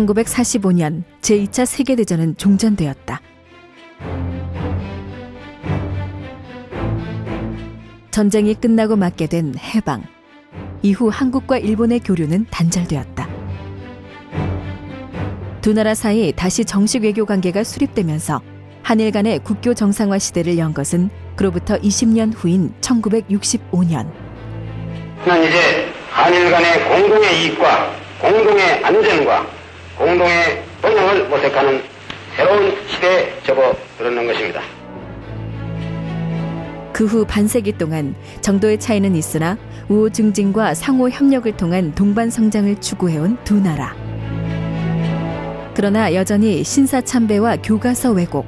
1945년 제2차 세계대전은 종전되었다. 전쟁이 끝나고 맞게 된 해방. 이후 한국과 일본의 교류는 단절되었다. 두 나라 사이 다시 정식 외교 관계가 수립되면서 한일 간의 국교 정상화 시대를 연 것은 그로부터 20년 후인 1965년. 는 이제 한일 간의 공동의 이익과 공동의 안전과 공동의 번영을 모색하는 새로운 시대에 접어들었는 것입니다. 그 후 반세기 동안 정도의 차이는 있으나 우호 증진과 상호 협력을 통한 동반 성장을 추구해온 두 나라. 그러나 여전히 신사참배와 교과서 왜곡,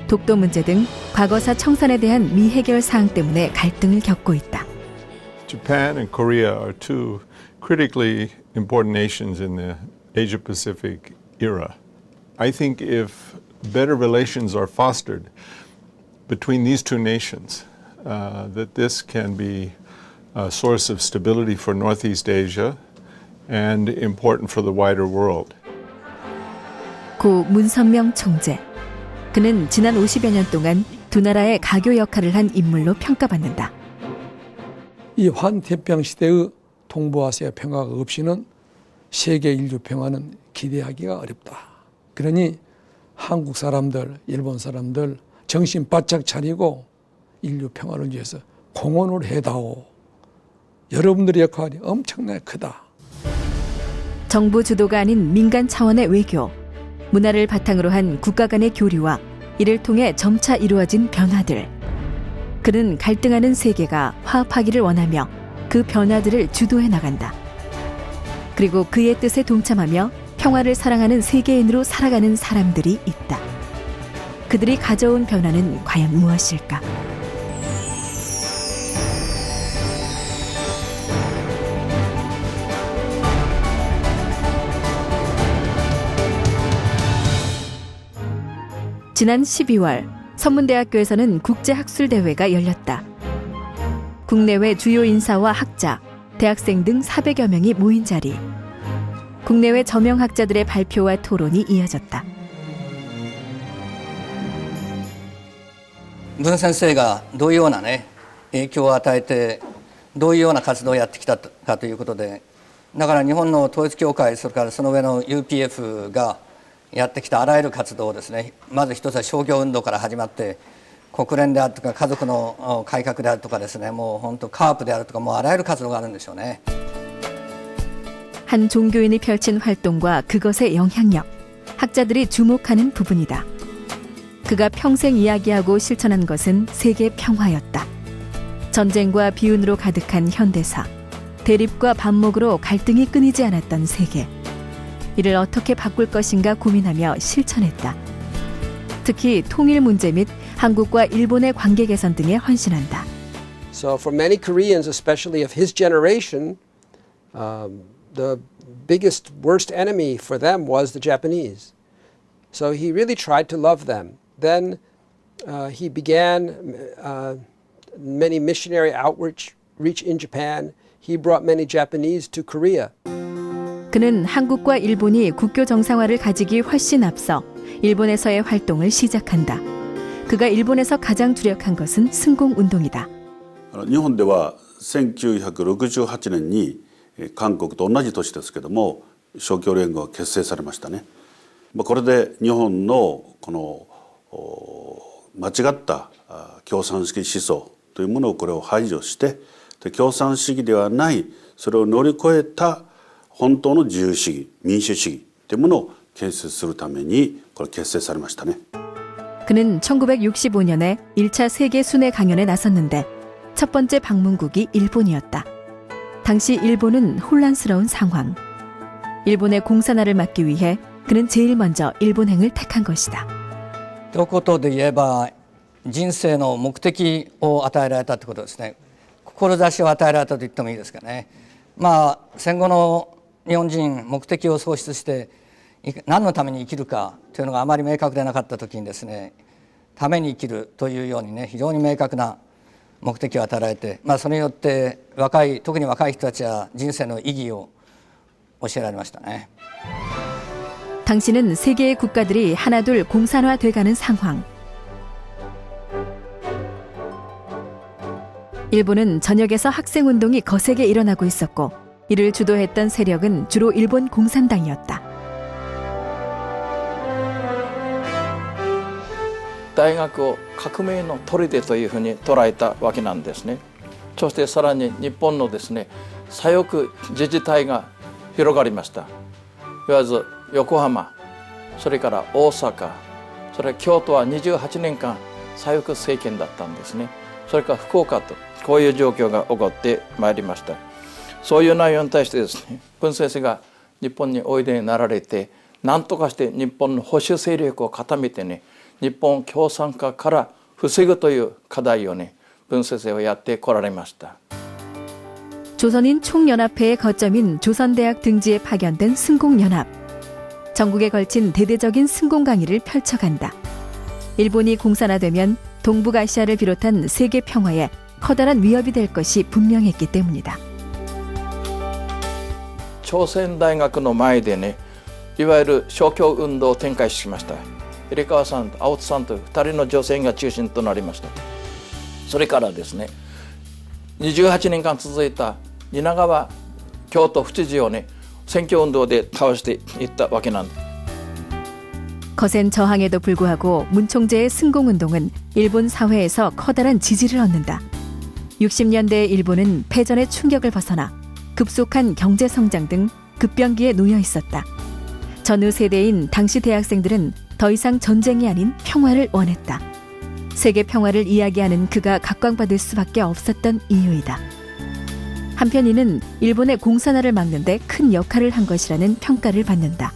독도 문제 등 과거사 청산에 대한 미해결 사항 때문에 갈등을 겪고 있다. Japan and Korea are two critically important nations in the Asia-Pacific era. I think if better relations are fostered between these two nations, that this can be a source of stability for Northeast Asia and important for the wider world. 고 문선명 총재. 그는 지난 50여 년 동안 두 나라의 가교 역할을 한 인물로 평가받는다. 이 환태평양 시대의 동북아시아 평화가 없이는 세계 인류 평화는 기대하기가 어렵다. 그러니 한국 사람들, 일본 사람들 정신 바짝 차리고 인류 평화를 위해서 공헌을 해다오. 여러분들의 역할이 엄청나게 크다. 정부 주도가 아닌 민간 차원의 외교, 문화를 바탕으로 한 국가 간의 교류와 이를 통해 점차 이루어진 변화들. 그는 갈등하는 세계가 화합하기를 원하며 그 변화들을 주도해 나간다. 그리고 그의 뜻에 동참하며 평화를 사랑하는 세계인으로 살아가는 사람들이 있다. 그들이 가져온 변화는 과연 무엇일까? 지난 12월 선문대학교에서는 국제학술대회가 열렸다. 국내외 주요 인사와 학자, 대학생 등 400여 명이 모인 자리. 국내외 저명학자들의 발표와 토론이 이어졌다. 文先生がどういうようなね影響を与えてどういうような活動をやってきたかということで、だから日本の統一教会、それからその上の UPF がやってきたあらゆる活動をですね、まず一つは商業運動から始まって国連であるとか家族の改革であるとかですね、もう本当カープであるとかもうあらゆる活動があるんでしょうね。 한 종교인이 펼친 활동과 그것의 영향력, 학자들이 주목하는 부분이다. 그가 평생 이야기하고 실천한 것은 세계 평화였다. 전쟁과 비운으로 가득한 현대사, 대립과 반목으로 갈등이 끊이지 않았던 세계. 이를 어떻게 바꿀 것인가 고민하며 실천했다. 특히 통일 문제 및 한국과 일본의 관계 개선 등에 헌신한다. So for many Koreans, especially of his generation, the biggest, worst enemy for them was the Japanese. So he really tried to love them. Then he began many missionary outreach in Japan. He brought many Japanese to Korea. 그는 한국과 일본이 국교 정상화를 가지기 훨씬 앞서 일본에서의 활동을 시작한다. 그가 일본에서 가장 주력한 것은 승공운동이다. 日本では1968年に韓国と同じ年ですけども勝共連合が結成されましたね。これで日本のこの間違った共産主義思想というものをこれを排除して共産主義ではないそれを乗り越えた本当の自由主義民主主義というものを建設するためにこれ結成されましたね。 그는 1965년에 1차 세계 순회 강연에 나섰는데 첫 번째 방문국이 일본이었다. 당시 일본은 혼란스러운 상황. 일본의 공산화를 막기 위해 그는 제일 먼저 일본행을 택한 것이다. ということで言えば人生の目的を与えられたということですね。志を与えられたと言ってもいいですかね。まあ戦後の日本人目的を喪失して何のために生きるかというのがあまり明確でなかった時にですね、ために生きるというようにね非常に明確な目的を与えられて、それによって特に若い人たちは人生の意義を教えられましたね。 당시는 세계의 국가들이 하나둘 공산화돼가는 상황. 일본은 전역에서 학생운동이 거세게 일어나고 있었고 이를 주도했던 세력은 주로 일본 공산당이었다. 大学を革命の砦というふうに捉えたわけなんですね。そしてさらに日本のですね、左翼自治体が広がりました。いわゆる横浜、それから大阪、それから京都は28年間左翼政権だったんですね。それから福岡とこういう状況が起こってまいりました。そういう内容に対してですね、文先生が日本においでになられて、何とかして日本の保守勢力を固めてね、日本共産化から防ぐという課題をね、文先生はやってこられました。 조선인 총연합회의 거점인 조선대학 등지에 파견된 승공연합. 전국에 걸친 대대적인 승공 강의를 펼쳐간다. 일본이 공산화되면 동북아시아를 비롯한 세계 평화에 커다란 위협이 될 것이 분명했기 때문이다. 朝鮮大学の前でね、いわゆる勝共運動を展開しました。入川さんと青津さんという2人の女性が中心となりました。それからですね、28年間続いた蜷川京都府知事をね、選挙運動で倒していったわけなんです。 거센 저항에도 불구하고 문총재의 승공운동은 일본 사회에서 커다란 지지를 얻는다. 60년대 일본은 패전의 충격을 벗어나 급속한 경제 성장 등 급변기에 놓여 있었다. 전후 세대인 당시 대학생들은 더 이상 전쟁이 아닌 평화를 원했다. 세계 평화를 이야기하는 그가 각광받을 수밖에 없었던 이유이다. 한편 이는 일본의 공산화를 막는 데 큰 역할을 한 것이라는 평가를 받는다.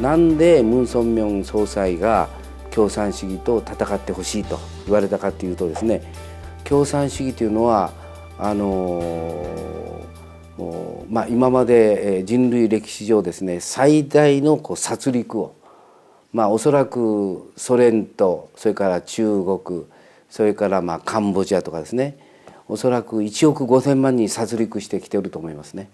なんでムン・ソンミョン総裁が共産主義と戦ってほしいと言われたかというとですね、共産主義というのは今まで人類歴史上ですね、最大の殺戮を、おそらくソ連とそれから中国、それからカンボジアとかですね、おそらく1億5,000万人殺戮してきていると思いますね。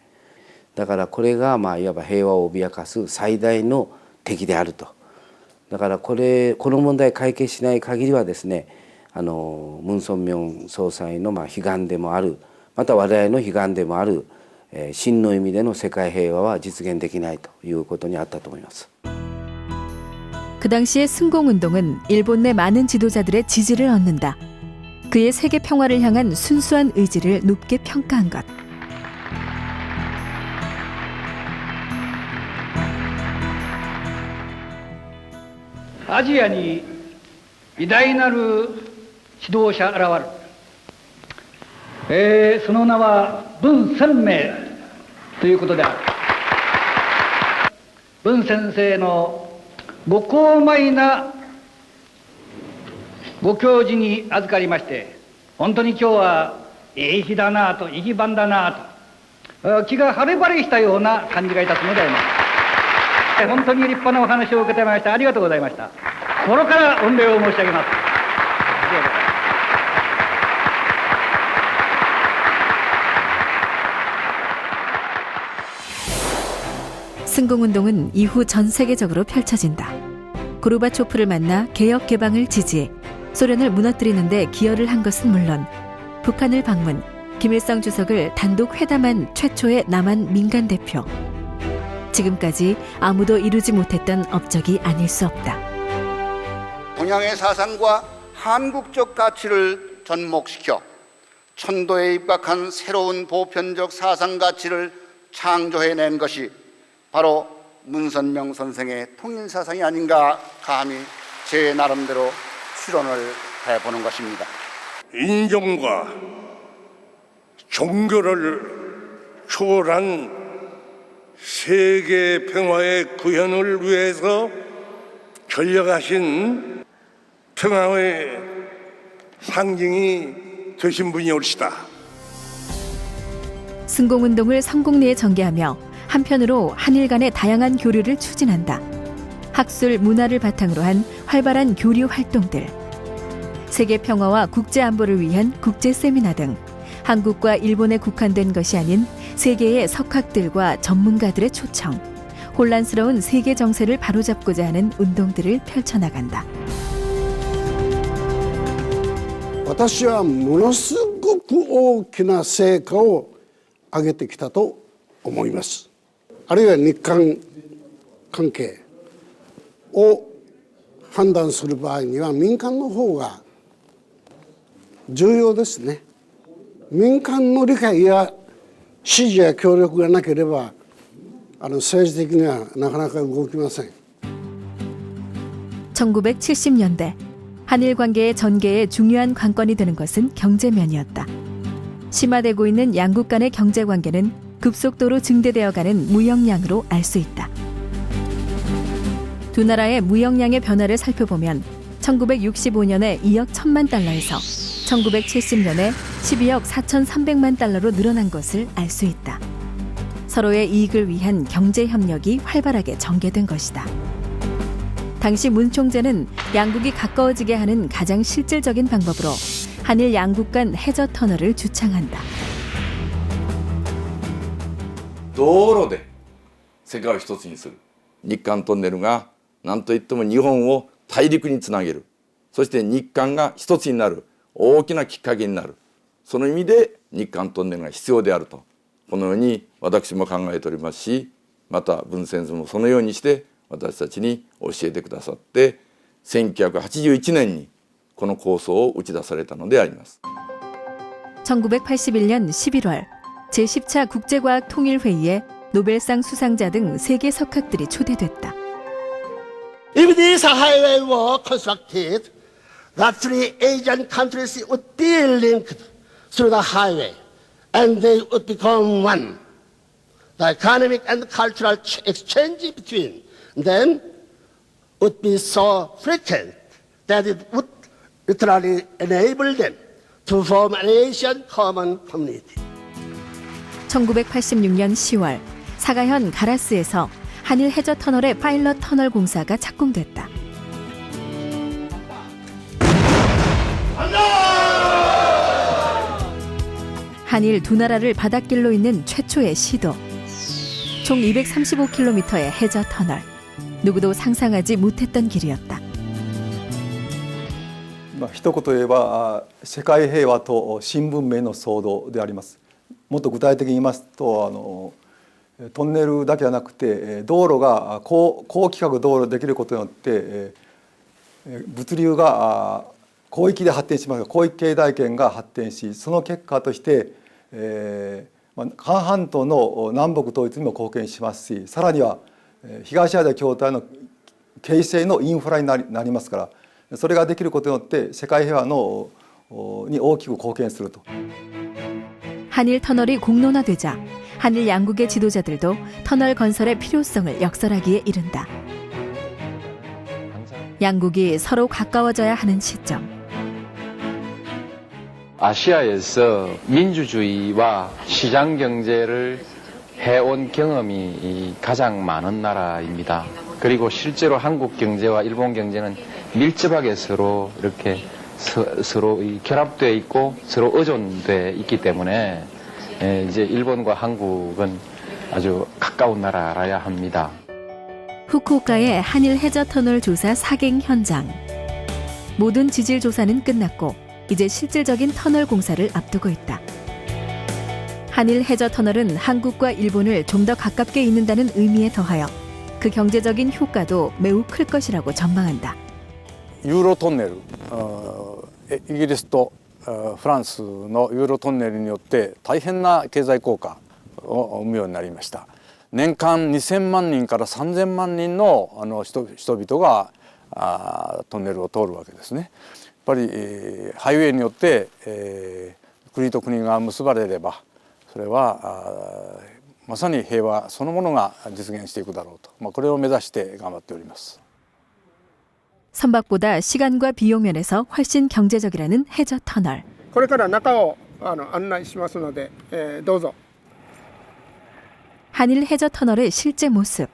だからこれがいわば平和を脅かす最大の敵であると。だからこの問題を解決しない限りはですね、ムン・ソンミョン総裁の悲願でもある、また我々の悲願でもある真の意味での世界平和は実現できないということにあったと思います。 그 당시의 승공운동은 일본 내 많은 지도자들의 지지를 얻는다. 그의 세계 평화를 향한 순수한 의지를 높게 평가한 것. アジアに偉大なる指導者現る、その名は文鮮明ということである。文先生のご高邁なご教示に預かりまして、本当に今日はいい日だなと、いい日番だなと、気が晴れ晴れしたような感じがいたすのであります。本当に立派なお話を受けてまいりましてありがとうございました。心から御礼を申し上げます。승공운동은 이후 전 세계적으로 펼쳐진다. 고르바초프를 만나 개혁 개방을 지지해 소련을 무너뜨리는 데 기여를 한 것은 물론 북한을 방문, 김일성 주석을 단독 회담한 최초의 남한 민간 대표. 지금까지 아무도 이루지 못했던 업적이 아닐 수 없다. 동양의 사상과 한국적 가치를 접목시켜 천도에 입각한 새로운 보편적 사상 가치를 창조해낸 것이 바로 문선명 선생의 통일 사상이 아닌가 감히 제 나름대로 추론을 해보는 것입니다. 인종과 종교를 초월한 세계 평화의 구현을 위해서 전력하신 평화의 상징이 되신 분이 옳시다. 승공운동을 성공리에 전개하며 한편으로 한일 간의 다양한 교류를 추진한다. 학술, 문화를 바탕으로 한 활발한 교류 활동들. 세계 평화와 국제 안보를 위한 국제 세미나 등 한국과 일본에 국한된 것이 아닌 세계의 석학들과 전문가들의 초청, 혼란스러운 세계 정세를 바로잡고자 하는 운동들을 펼쳐나간다. 私はものすごく大きな成果を上げてきたと思います。あるいは日韓関係を判断する場合には民間の方が重要ですね。民間の理解や支持や協力がなければ政治的にはなかなか動きません。 1970년대 한일 관계의 전개에 중요한 관건이 되는 것은 경제면이었다. 심화되고 있는 양국 간의 경제 관계는 급속도로 증대되어가는 무역량으로 알 수 있다. 두 나라의 무역량의 변화를 살펴보면 1965년에 2억 1천만 달러에서 1970년에 12억 4,300만 달러로 늘어난 것을 알 수 있다. 서로의 이익을 위한 경제 협력이 활발하게 전개된 것이다. 당시 문 총재는 양국이 가까워지게 하는 가장 실질적인 방법으로 한일 양국 간 해저 터널을 주창한다. 道路で世界を一つにする。日韓トンネルが何といっても日本を大陸につなげる。そして日韓が一つになる大きなきっかけになる。その意味で日韓トンネルが必要であると。このように私も考えておりますし、また文先生もそのようにして私たちに教えてくださって、1981年にこの構想を打ち出されたのであります。 1981년 11월 제10차 국제과학 통일회의에 노벨상 수상자 등 세계 석학들이 초대됐다. If this highway were constructed, the three Asian countries would be linked through the highway, and they would become one. The economic and cultural exchange between them would be so frequent that it would literally enable them to form an Asian common community. 1986년 10월 사가현 가라스에서 한일 해저 터널의 파일럿 터널 공사가 착공됐다. 한일 두 나라를 바닷길로 잇는 최초의 시도. 총 235km의 해저 터널. 누구도 상상하지 못했던 길이었다. 一言言えば世界平和と新文明の騒動であります。もっと具体的に言いますとトンネルだけじゃなくて道路が高規格道路できることによって物流が広域で発展しますが広域経済圏が発展しその結果として韓半島の南北統一にも貢献しますしさらには東アジア共同体の形成のインフラになりますからそれができることによって世界平和に大きく貢献すると。 한일 터널이 공론화되자 한일 양국의 지도자들도 터널 건설의 필요성을 역설하기에 이른다. 양국이 서로 가까워져야 하는 시점. 아시아에서 민주주의와 시장 경제를 해온 경험이 가장 많은 나라입니다. 그리고 실제로 한국 경제와 일본 경제는 밀접하게 서로 이렇게 서로 결합되어 있고 서로 의존되어 있기 때문에 이제 일본과 한국은 아주 가까운 나라라야 합니다. 후쿠오카의 한일 해저 터널 조사 사갱 현장. 모든 지질 조사는 끝났고 이제 실질적인 터널 공사를 앞두고 있다. 한일 해저 터널은 한국과 일본을 좀 더 가깝게 잇는다는 의미에 더하여 그 경제적인 효과도 매우 클 것이라고 전망한다. ユーロトンネルイギリスとフランスのユーロトンネルによって大変な経済効果を生むようになりました。年間2000万人から3000万人の人々がトンネルを通るわけですね。やっぱりハイウェイによって国と国が結ばれればそれはまさに平和そのものが実現していくだろうと、これを目指して頑張っております。 선박보다 시간과 비용 면에서 훨씬 경제적이라는 해저 터널. これから中を案内しますのでどうぞ. 한일 해저 터널의 실제 모습.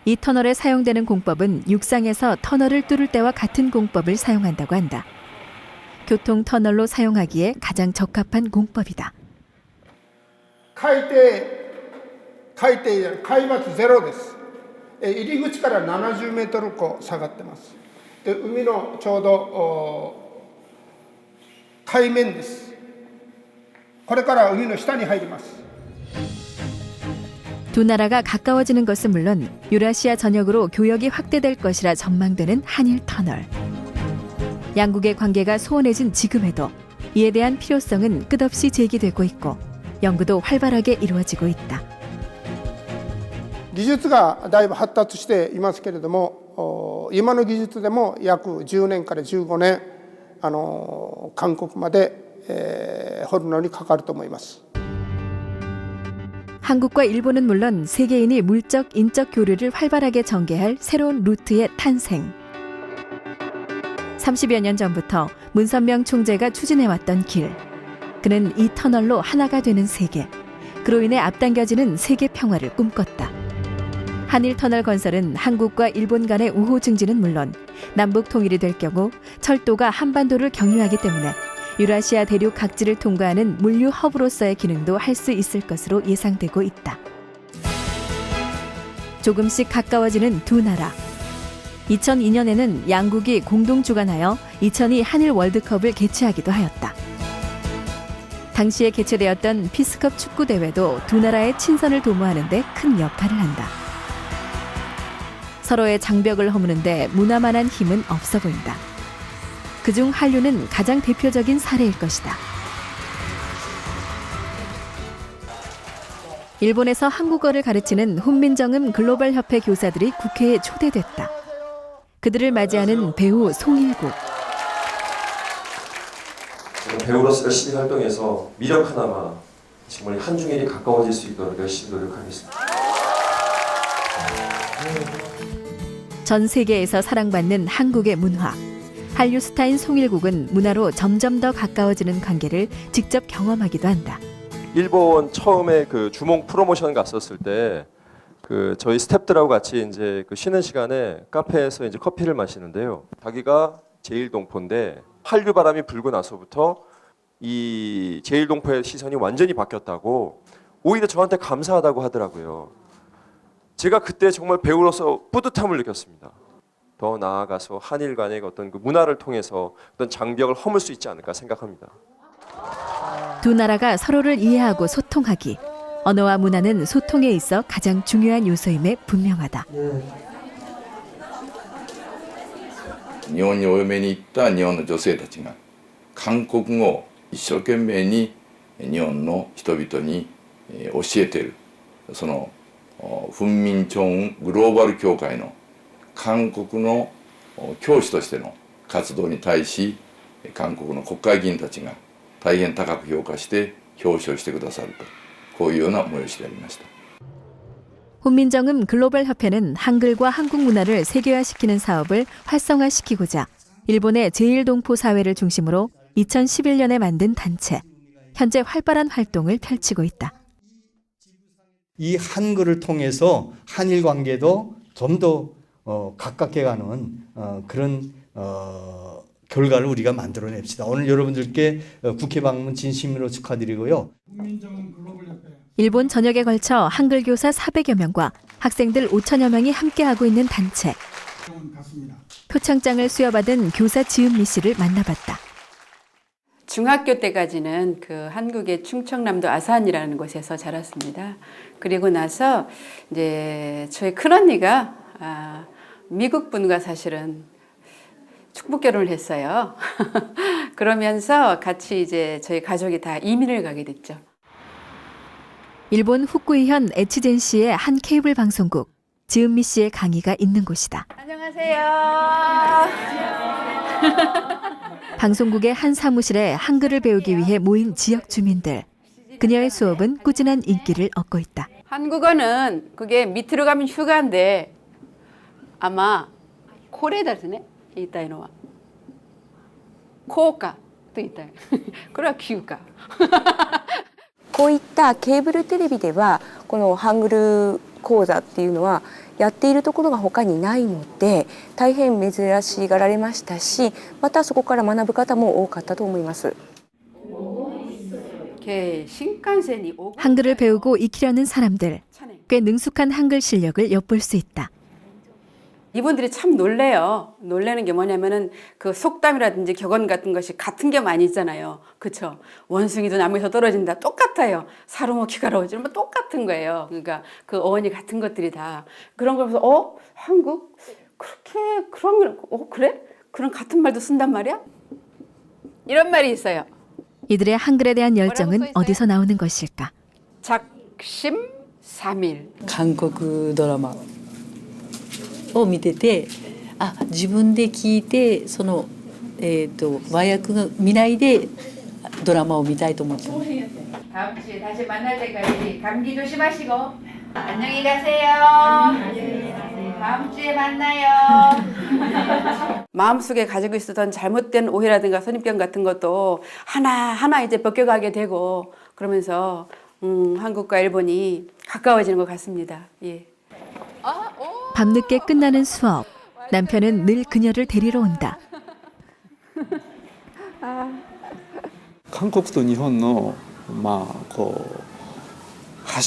이 터널에 사용되는 공법은 육상에서 터널을 뚫을 때와 같은 공법을 사용한다고 한다. 교통 터널로 사용하기에 가장 적합한 공법이다. 海抜ゼロです。入り口から70メートルこう下がってます。で、海のちょうど海面です。これから海の下に入ります。 두 나라가 가까워지는 것은 물론 유라시아 전역으로 교역이 확대될 것이라 전망되는 한일 터널. 양국의 관계가 소원해진 지금에도 이에 대한 필요성은 끝없이 제기되고 있고 연구도 활발하게 이루어지고 있다. 技術がだいぶ発達していますけれども、今の技術でも約10年から15年韓国まで、掘るのにかかると思います。 한국과 일본은 물론 세계인이 물적, 인적 교류를 활발하게 전개할 새로운 루트의 탄생. 30여 년 전부터 문선명 총재가 추진해왔던 길. 그는 이 터널로 하나가 되는 세계. 그로 인해 앞당겨지는 세계 평화를 꿈꿨다. 한일 터널 건설은 한국과 일본 간의 우호 증진은 물론 남북 통일이 될 경우 철도가 한반도를 경유하기 때문에 유라시아 대륙 각지를 통과하는 물류 허브로서의 기능도 할 수 있을 것으로 예상되고 있다. 조금씩 가까워지는 두 나라. 2002년에는 양국이 공동 주관하여 2002 한일 월드컵을 개최하기도 하였다. 당시에 개최되었던 피스컵 축구 대회도 두 나라의 친선을 도모하는 데 큰 역할을 한다. 서로의 장벽을 허무는 데 무나만한 힘은 없어 보인다. 그중 한류는 가장 대표적인 사례일 것이다. 일본에서 한국어를 가르치는 훈민정음 글로벌 협회 교사들이 국회에 초대됐다. 그들을 맞이하는 배우 송일국. 배우로서 열심히 활동해서 미력 하나만 정말 한중일이 가까워질 수 있도록 열심히 노력하겠습니다. 전 세계에서 사랑받는 한국의 문화. 한류 스타인 송일국은 문화로 점점 더 가까워지는 관계를 직접 경험하기도 한다. 일본 처음에 그 주몽 프로모션 갔었을 때 그 저희 스태프들하고 같이 이제 그 쉬는 시간에 카페에서 이제 커피를 마시는데요. 자기가 제일동포인데 한류 바람이 불고 나서부터 이 제일동포의 시선이 완전히 바뀌었다고 오히려 저한테 감사하다고 하더라고요. 제가 그때 정말 배우로서 뿌듯함을 느꼈습니다. 더 나아가서 한일 간의 어떤 그 문화를 통해서 어떤 장벽을 허물 수 있지 않을까 생각합니다. 두 나라가 서로를 이해하고 소통하기. 언어와 문화는 소통에 있어 가장 중요한 요소임에 분명하다. 日本にお嫁に行った日本の女性たちが韓国語を一生懸命に日本の人々に教えているその훈민정음グローバル協会の韓国の教師としての活動に対し韓国の国会議員たちが大変高く評価して表彰してくださるとこういうような催しでありました。 훈민정음 글로벌 협회는 한글과 한국 문화를 세계화시키는 사업을 활성화시키고자 일본의 제일동포 사회를 중심으로 2011년에 만든 단체. 현재 활발한 활동을 펼치고 있다. 이 한글을 통해서 한일 관계도 좀 더 가깝게 가는 그런 결과를 우리가 만들어냅시다. 오늘 여러분들께 국회 방문 진심으로 축하드리고요. 일본 전역에 걸쳐 한글 교사 400여 명과 학생들 5천여 명이 함께하고 있는 단체. 표창장을 수여받은 교사 지은미 씨를 만나봤다. 중학교 때까지는 그 한국의 충청남도 아산이라는 곳에서 자랐습니다. 그리고 나서 이제 저희 큰언니가 미국 분과 사실은 축복 결혼을 했어요. 그러면서 같이 이제 저희 가족이 다 이민을 가게 됐죠. 일본 후쿠이현 에치젠시의 한 케이블 방송국, 지은미 씨의 강의가 있는 곳이다. 안녕하세요. 방송국의 한 사무실에 한글을 배우기 위해 모인 지역 주민들. 그녀의 수업은 꾸준한 인기를 얻고 있다. 한국어는 그게 밑으로 가면 휴가인데 아마 코레다ですね. 言いたいのは効果と言いたい。これは休暇。こういったケーブルテレビではこのハングル講座っていうのはやっているところが他にないので大変珍しがられましたし、またそこから学ぶ方も多かったと思います。 한글을 배우고 익히려는 사람들, 꽤 능숙한 한글 실력을 엿볼 수 있다. 이분들이 참 놀래요. 놀래는 게 뭐냐면은 그 속담이라든지 격언 같은 것이 같은 게 많이 있잖아요. 그렇죠? 원숭이도 나무에서 떨어진다. 똑같아요. 사로모 키가로우지 뭐 똑같은 거예요. 그러니까 그 어원이 같은 것들이 다 그런 걸 보면서 한국 그렇게 그런 그래? 그런 같은 말도 쓴단 말이야? 이런 말이 있어요. 이들의 한글에 대한 열정은 어디서 나오는 것일까? 작심삼일. 한국 드라마 を見てて、自分で聞いてその和訳が見ないでドラマを見たいと思ってます。 다음 주에 다시 만날 때까지 감기 조심하시고 안녕히 가세요. 다음 주에 만나요. 마음속에 가지고 있었던 잘못된 오해라든가 선입견 같은 것도 하나하나 이제 벗겨가게 되고 그러면서 한국과 일본이 가까워지는 것 같습니다. 예. 밤늦게 끝나는 수업. 남편은 늘 그녀를 데리러 온다. 韓国と日本のこう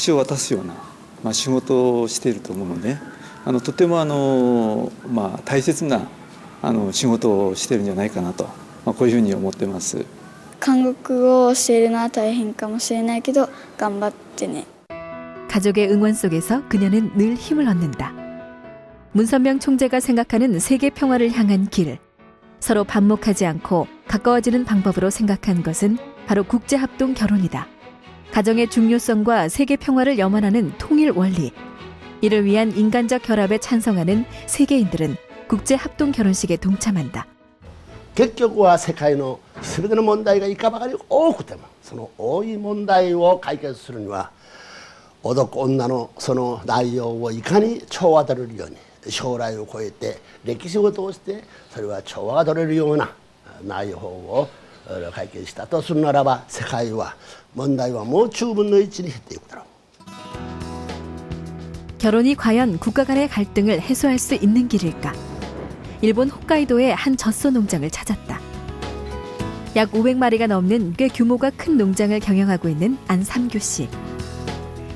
橋を渡すような仕事をしていると思うので、とても大切な仕事をしているんじゃないかなと、こういうふうに思ってます。韓国語を教えるのは大変かもしれないけど頑張ってね. 가족의 응원 속에서 그녀는 늘 힘을 얻는다. 문선명 총재가 생각하는 세계 평화를 향한 길. 서로 반목하지 않고 가까워지는 방법으로 생각한 것은 바로 국제합동 결혼이다. 가정의 중요성과 세계 평화를 염원하는 통일 원리. 이를 위한 인간적 결합에 찬성하는 세계인들은 국제합동 결혼식에 동참한다. 結局は世界の全ての問題がいかばかり多くてもその多い問題を解決するには男女のその内容をいかに調和取れるように将来を超えて歴史を通してそれは調和が取れるような内容を解決したとするならば世界は問題はもう10分の1に減っていくだろう. 결혼이 과연 국가 간의 갈등을 해소할 수 있는 길일까? 일본 홋카이도의 한 젖소 농장을 찾았다. 약 500마리가 넘는 꽤 규모가 큰 농장을 경영하고 있는 안삼규 씨.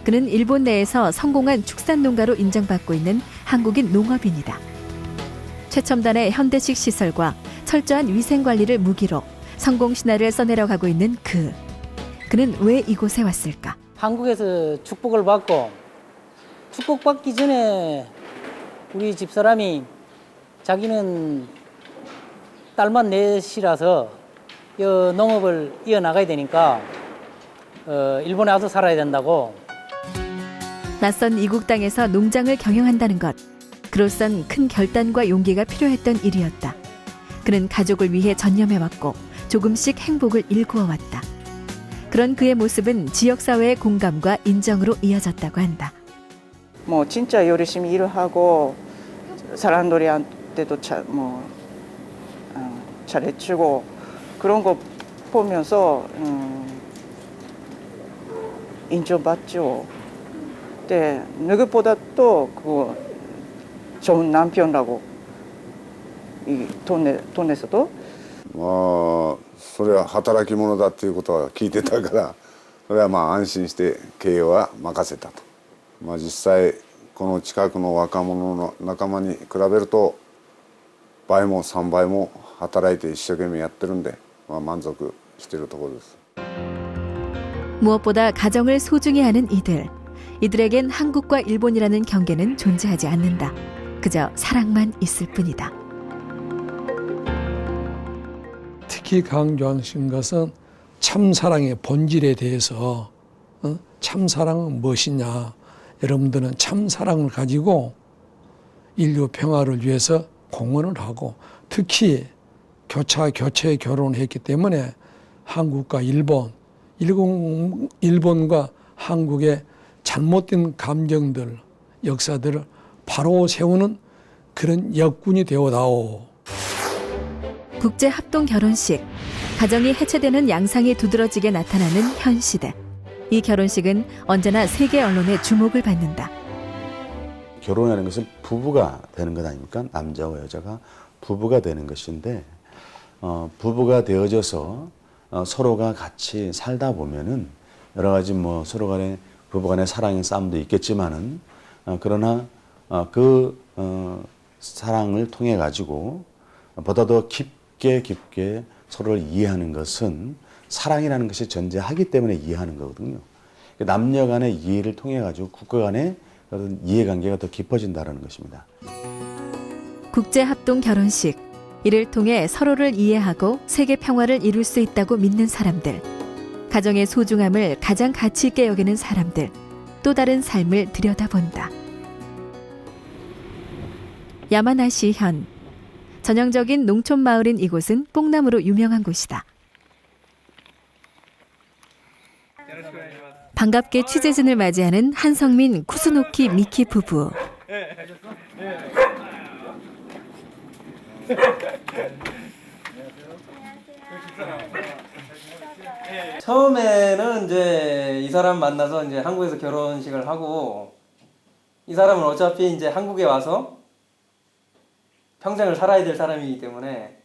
그는 일본 내에서 성공한 축산 농가로 인정받고 있는 한국인 농업인이다. 최첨단의 현대식 시설과 철저한 위생 관리를 무기로 성공 신화를 써내려가고 있는 그는 왜 이곳에 왔을까? 한국에서 축복을 받고 축복받기 전에 우리 집사람이 자기는 딸만 넷이라서 농업을 이어나가야 되니까 일본에 와서 살아야 된다고. 낯선 이국 땅에서 농장을 경영한다는 것. 그로선 큰 결단과 용기가 필요했던 일이었다. 그는 가족을 위해 전념해왔고 조금씩 행복을 일구어왔다. 그런 그의 모습은 지역사회의 공감과 인정으로 이어졌다고 한다. 뭐 진짜 열심히 일을 하고 사람들한테도 잘해주고 그런 거 보면서 인정받죠. 네, 누구보다 또 좋은 남편이라고 이 돈에서도 それは働き者だっていうことは聞いてたからそれは安心して経営は任せたと。実際この近くの若者の仲間に比べると倍も3倍も働いて一生懸命やってるんで満足しているところです。 무엇보다 가정을 소중히 하는 이들에겐 한국과 일본이라는 경계는 존재하지 않는다. 그저 사랑만 있을 뿐이다. 특히 강조하신 것은 참사랑의 본질에 대해서 참사랑은 무엇이냐. 여러분들은 참사랑을 가지고 인류 평화를 위해서 공헌을 하고 특히 교체 결혼을 했기 때문에 한국과 일본과 한국의 잘못된 감정들, 역사들을 바로 세우는 그런 역군이 되어다오. 국제합동 결혼식. 가정이 해체되는 양상이 두드러지게 나타나는 현 시대. 이 결혼식은 언제나 세계 언론의 주목을 받는다. 결혼이라는 것은 부부가 되는 것 아닙니까? 남자와 여자가 부부가 되는 것인데 부부가 되어져서 서로가 같이 살다 보면은 여러 가지 뭐 서로 간에 부부간의 사랑의 싸움도 있겠지만은 그러나 사랑을 통해 가지고 보다 더 깊게 서로를 이해하는 것은 사랑이라는 것이 존재하기 때문에 이해하는 거거든요. 남녀 간의 이해를 통해 가지고 국가 간의 그런 이해관계가 더 깊어진다는 것입니다. 국제합동 결혼식, 이를 통해 서로를 이해하고 세계 평화를 이룰 수 있다고 믿는 사람들, 가정의 소중함을 가장 가치 있게 여기는 사람들, 또 다른 삶을 들여다본다. 야마나시현, 전형적인 농촌 마을인 이곳은 뽕나무로 유명한 곳이다. 반갑게 취재진을 맞이하는 한성민, 쿠스노키 미키 부부. 처음에는 이제 이 사람 만나서 이제 한국에서 결혼식을 하고, 이 사람은 어차피 이제 한국에 와서 평생을 살아야 될 사람이기 때문에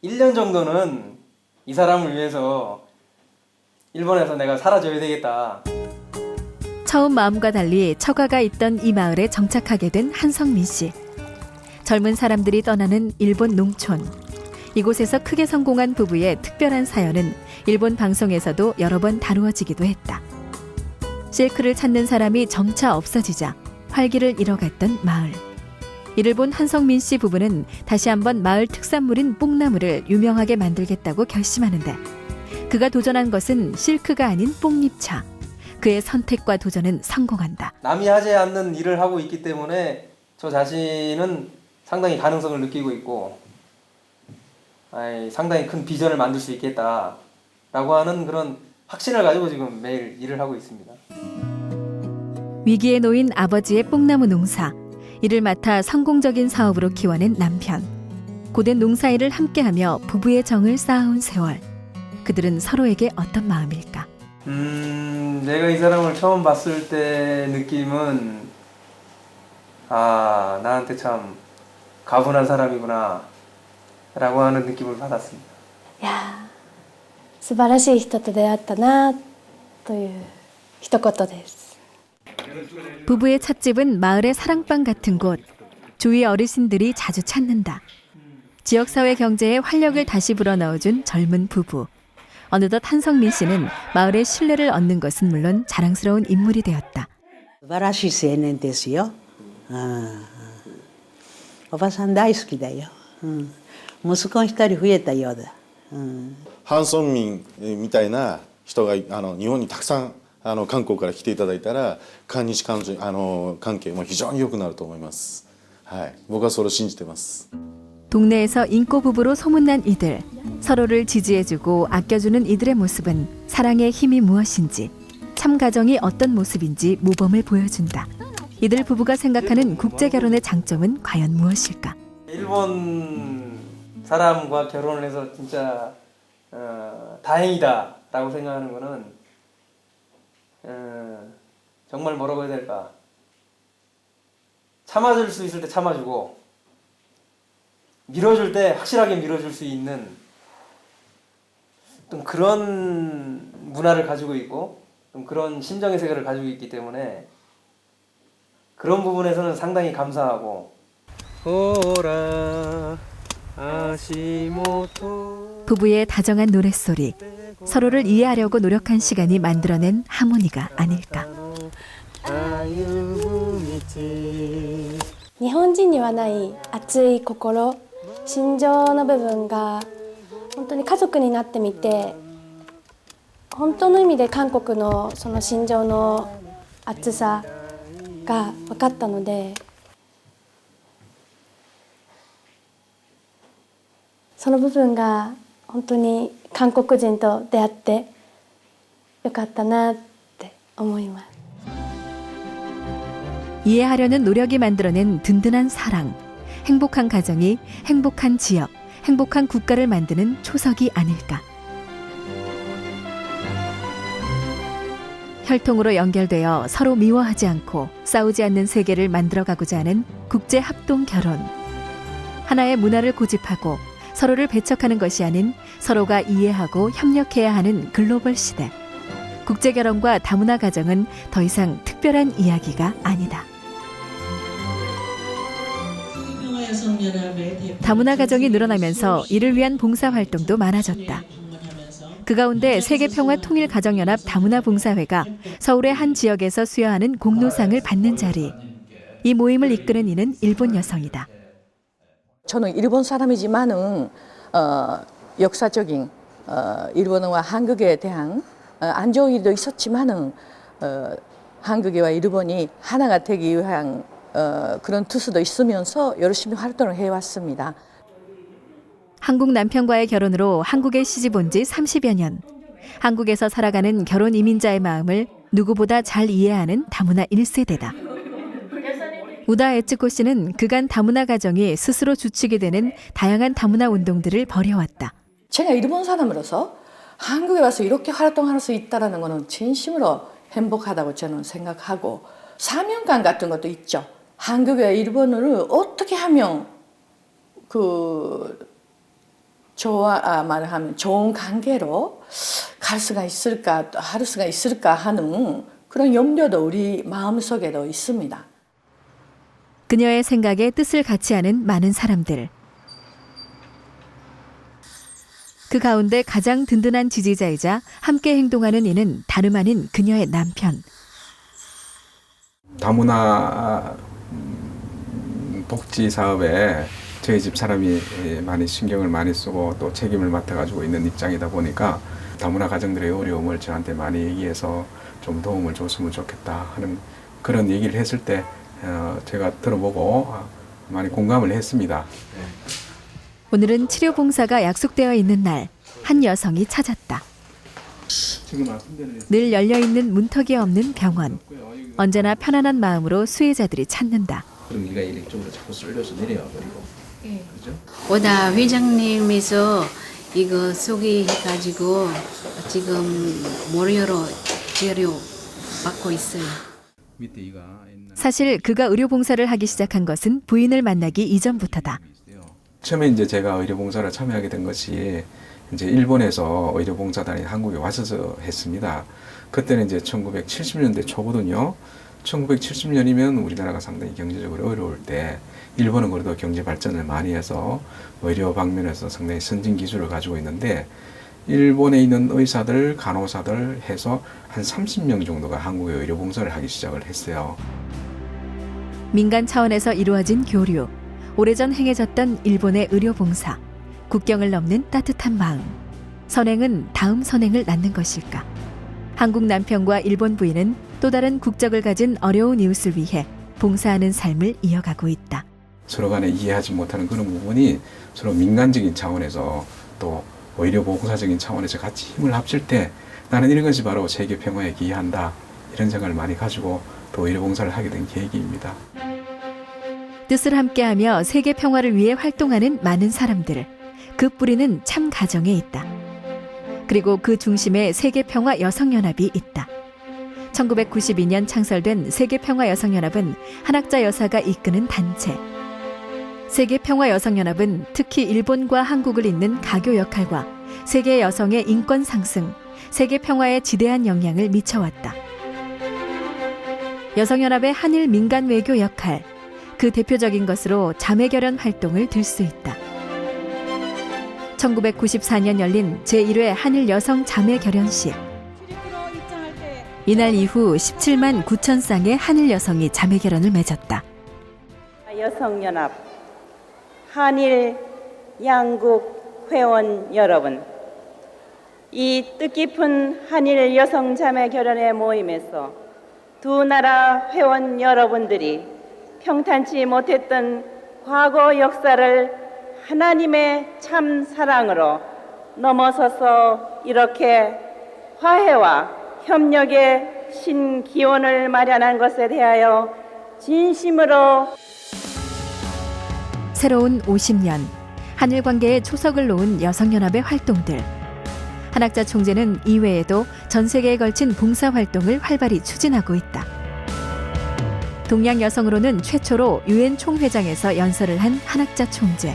1년 정도는 이 사람을 위해서 일본에서 내가 살아줘야 되겠다. 처음 마음과 달리 처가가 있던 이 마을에 정착하게 된 한성민 씨. 젊은 사람들이 떠나는 일본 농촌. 이곳에서 크게 성공한 부부의 특별한 사연은 일본 방송에서도 여러 번 다루어지기도 했다. 실크를 찾는 사람이 점차 없어지자 활기를 잃어갔던 마을. 이를 본 한성민 씨 부부는 다시 한번 마을 특산물인 뽕나무를 유명하게 만들겠다고 결심하는데, 그가 도전한 것은 실크가 아닌 뽕잎차. 그의 선택과 도전은 성공한다. 남이 하지 않는 일을 하고 있기 때문에 저 자신은 상당히 가능성을 느끼고 있고, 상당히 큰 비전을 만들 수 있겠다라고 하는 그런 확신을 가지고 지금 매일 일을 하고 있습니다. 위기에 놓인 아버지의 뽕나무 농사. 이를 맡아 성공적인 사업으로 키워낸 남편. 고된 농사일을 함께하며 부부의 정을 쌓아온 세월. 그들은 서로에게 어떤 마음일까? 내가 이 사람을 처음 봤을 때 느낌은, 나한테 참 가분한 사람이구나 라고 하는 느낌을 받았습니다. 素晴らしい人と出会ったなという一言です。 부부의 찻집은 마을의 사랑방 같은 곳. 주위 어르신들이 자주 찾는다. 지역사회 경제에 활력을 다시 불어넣어준 젊은 부부. 어느덧 한성민 씨는 마을의 신뢰를 얻는 것은 물론 자랑스러운 인물이 되었다. 素晴らしい青年ですよ。おばさん大好きだよ。息子が一人増えたようだ。ハンソンミンみたいな人が日本にたくさん韓国から来ていただいたら韓日関係も非常に良くなると思います。僕はそれを信じてます。 동네에서 인꼬 부부로 소문난 이들. 서로를 지지해주고 아껴주는 이들의 모습은 사랑의 힘이 무엇인지, 참 가정이 어떤 모습인지 모범을 보여준다. 이들 부부가 생각하는 국제결혼의 장점은 과연 무엇일까? 일본 사람과 결혼을 해서 진짜 다행이다 라고 생각하는 거는, 정말 뭐라고 해야 될까, 참아줄 수 있을 때 참아주고 밀어줄 때 확실하게 밀어줄 수 있는 좀 그런 문화를 가지고 있고, 좀 그런 심정의 세계를 가지고 있기 때문에 그런 부분에서는 상당히 감사하고. 부부의 다정한 노랫소리, 서로를 이해하려고 노력한 시간이 만들어낸 하모니가 아닐까. 日本人にはない熱い心、心情の部分が本当に家族になってみて、本当の意味で韓国のその心情の熱さが分かったので、その部分が本当に韓国人と出会ってよかったなって思います。 이해하려는 노력이 만들어낸 든든한 사랑, 행복한 가정이 행복한 지역, 행복한 국가를 만드는 초석이 아닐까. 혈통으로 연결되어 서로 미워하지 않고 싸우지 않는 세계를 만들어가고자 하는 국제합동 결혼. 하나의 문화를 고집하고 서로를 배척하는 것이 아닌 서로가 이해하고 협력해야 하는 글로벌 시대. 국제결혼과 다문화 가정은 더 이상 특별한 이야기가 아니다. 다문화 가정이 늘어나면서 이를 위한 봉사활동도 많아졌다. 그 가운데 세계평화통일가정연합 다문화봉사회가 서울의 한 지역에서 수여하는 공로상을 받는 자리. 이 모임을 이끄는 이는 일본 여성이다. 저는 일본 사람이지만은 역사적인 일본과 한국에 대한 안 좋은 일도 있었지만은 한국과 일본이 하나가 되기 위한 그런 뜻도 있으면서 열심히 활동을 해왔습니다. 한국 남편과의 결혼으로 한국에 시집 온 지 30여 년. 한국에서 살아가는 결혼 이민자의 마음을 누구보다 잘 이해하는 다문화 1세대다. 우다 에츠코 씨는 그간 다문화 가정이 스스로 주축이 되는 다양한 다문화 운동들을 벌여왔다. 제가 일본 사람으로서 한국에 와서 이렇게 활동할 수 있다는 것은 진심으로 행복하다고 저는 생각하고 사명감 같은 것도 있죠. 한국과 일본을 어떻게 하면 말하면 좋은 관계로 갈 수가 있을까, 할 수가 있을까 하는 그런 염려도 우리 마음속에도 있습니다. 그녀의 생각에 뜻을 같이 하는 많은 사람들. 그 가운데 가장 든든한 지지자이자 함께 행동하는 이는 다름 아닌 그녀의 남편. 다문화 복지 사업에 저희 집 사람이 많이 신경을 많이 쓰고 또 책임을 맡아가지고 있는 입장이다 보니까 다문화 가정들의 어려움을 저한테 많이 얘기해서 좀 도움을 줬으면 좋겠다 하는 그런 얘기를 했을 때 제가 들어보고 많이 공감을 했습니다. 오늘은 치료 봉사가 약속되어 있는 날, 한 여성이 찾았다. 늘 열려있는 문턱이 없는 병원. 언제나 편안한 마음으로 수혜자들이 찾는다. 그럼 네가 이쪽으로 자꾸 쏠려서 내려와 버리고. 네. 그죠? 오다 회장님에서 이거 소개해가지고 지금 무료로 치료 받고 있어요. 사실 그가 의료봉사를 하기 시작한 것은 부인을 만나기 이전부터다. 처음에 이제 제가 의료봉사를 참여하게 된 것이 이제 일본에서 의료봉사단이 한국에 와서 했습니다. 그때는 이제 1970년대 초거든요. 1970년이면 우리나라가 상당히 경제적으로 어려울 때 일본은 그래도 경제 발전을 많이 해서 의료 방면에서 상당히 선진 기술을 가지고 있는데 일본에 있는 의사들, 간호사들 해서 한 30명 정도가 한국에 의료봉사를 하기 시작을 했어요. 민간 차원에서 이루어진 교류, 오래전 행해졌던 일본의 의료봉사, 국경을 넘는 따뜻한 마음. 선행은 다음 선행을 낳는 것일까? 한국 남편과 일본 부인은 또 다른 국적을 가진 어려운 이웃을 위해 봉사하는 삶을 이어가고 있다. 서로 간에 이해하지 못하는 그런 부분이 서로 민간적인 차원에서 또 오히려 봉사적인 차원에서 같이 힘을 합칠 때 나는 이런 것이 바로 세계 평화에 기여한다. 이런 생각을 많이 가지고 또 의료 봉사를 하게 된 계기입니다. 뜻을 함께하며 세계 평화를 위해 활동하는 많은 사람들. 그 뿌리는 참 가정에 있다. 그리고 그 중심에 세계평화 여성연합이 있다. 1992년 창설된 세계평화여성연합은 한학자 여사가 이끄는 단체. 세계평화여성연합은 특히 일본과 한국을 잇는 가교 역할과 세계 여성의 인권 상승, 세계 평화에 지대한 영향을 미쳐왔다. 여성연합의 한일 민간 외교 역할, 그 대표적인 것으로 자매결연 활동을 들 수 있다. 1994년 열린 제1회 한일 여성 자매 결연식. 이날 이후 17만 9천 쌍의 한일 여성이 자매 결연을 맺었다. 여성연합 한일 양국 회원 여러분, 이 뜻깊은 한일 여성 자매 결연의 모임에서 두 나라 회원 여러분들이 평탄치 못했던 과거 역사를 하나님의 참 사랑으로 넘어서서 이렇게 화해와 협력의 신기원을 마련한 것에 대하여 진심으로 새로운 50년, 한일 관계에 초석을 놓은 여성연합의 활동들. 한학자 총재는 이외에도 전 세계에 걸친 봉사활동을 활발히 추진하고 있다. 동양 여성으로는 최초로 유엔 총회장에서 연설을 한 한학자 총재.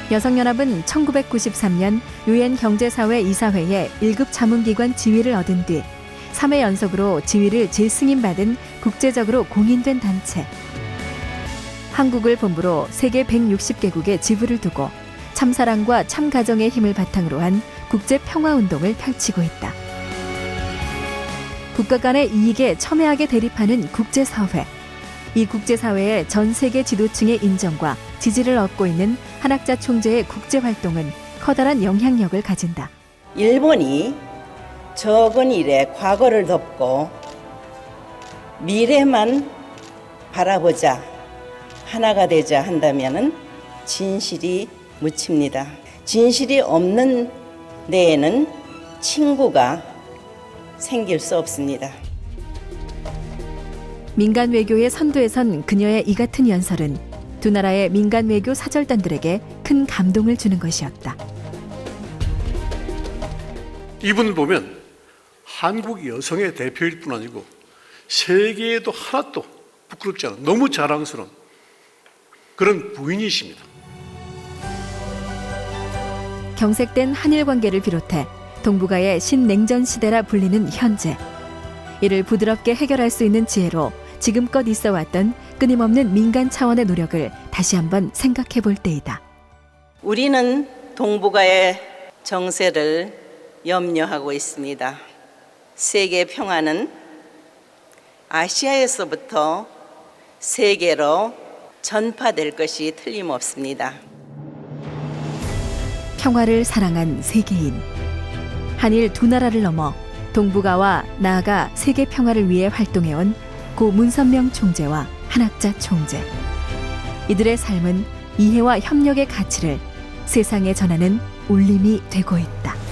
여성연합은 1993년 유엔 경제사회 이사회의 1급 자문기관 지위를 얻은 뒤 3회 연속으로 지위를 재승인받은 국제적으로 공인된 단체. 한국을 본부로 세계 160개국에 지부를 두고 참사랑과 참가정의 힘을 바탕으로 한 국제평화운동을 펼치고 있다. 국가 간의 이익에 첨예하게 대립하는 국제사회. 이 국제사회의 전 세계 지도층의 인정과 지지를 얻고 있는 한학자 총재의 국제활동은 커다란 영향력을 가진다. 일본이 적은 일에 과거를 덮고 미래만 바라보자, 하나가 되자 한다면은 진실이 묻힙니다. 진실이 없는 데에는 친구가 생길 수 없습니다. 민간 외교의 선두에 선 그녀의 이 같은 연설은 두 나라의 민간 외교 사절단들에게 큰 감동을 주는 것이었다. 이분을 보면 한국 여성의 대표일 뿐 아니고 세계에도 하나도 부끄럽지 않은 너무 자랑스러운 그런 부인이십니다. 경색된 한일 관계를 비롯해 동북아의 신냉전 시대라 불리는 현재. 이를 부드럽게 해결할 수 있는 지혜로 지금껏 있어왔던 끊임없는 민간 차원의 노력을 다시 한번 생각해 볼 때이다. 우리는 동북아의 정세를 염려하고 있습니다. 세계 평화는 아시아에서부터 세계로 전파될 것이 틀림없습니다. 평화를 사랑한 세계인. 한일 두 나라를 넘어 동북아와 나아가 세계 평화를 위해 활동해온 고 문선명 총재와 한학자 총재. 이들의 삶은 이해와 협력의 가치를 세상에 전하는 울림이 되고 있다.